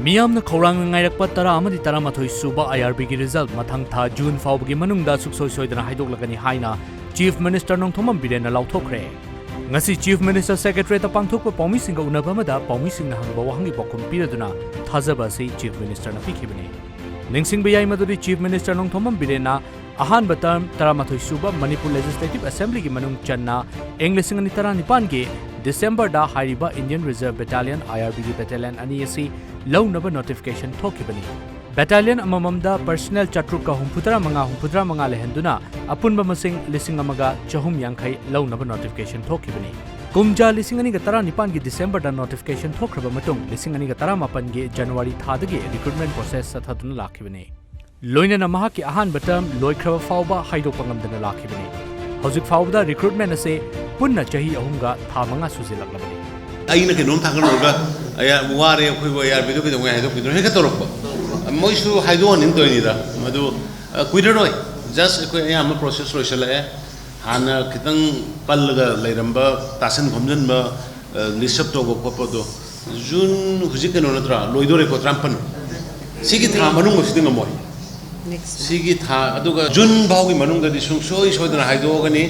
मियामना खौरांग ngairappa tara amadi taramathoi suba IRB gi result mathang tha June faubagi manungda suksoi soidana haidoklagani haina Chief Minister Nongthomam Birena lauthokre ngasi Chief Minister Secretary ta pangthokpa paumi singa unabamada paumi singna hangba wahangi bokum piraduna thajaba sei Chief Minister na pikhibani ningsing bayai maduri Chief Minister Nongthomam Birena ahan batam taramathoi suba Manipur Legislative Assembly gi manung channa English ngani tara nipan ge December da Leiriba Indian Reserve Battalion IRB gi battalion ani asi low naba notification thokibani battalion amamamda personnel chatruka humpudra manga lehenduna apunba masing lising amaga chahum yankhai low naba notification thokibani kumja lising ani ga tara nipan gi December da notification thokraba matung lising ani ga tara mapan gi January thada gi recruitment process sathaduna lakhibani loina na maha ki ahan batam loikraba fauba haidokpangamdana lakhibani hojik fauda recruitment ase punna chahi ahumga tha manga sujilaklabani aina ke nom thanganoga aya ware khoi yar bidu ke dongai haidok bidu he ka torok moisu haidon nin toinida madu kuideroi just ko aya ma process loisala hana kitang pallaga leiramba tasan khomjanba lisap to go popodo june hujik no natra loidore ko trampan sigi tha manung siding amoi sigi tha aduga june bawgi manung da di sungsoi soidana haidogani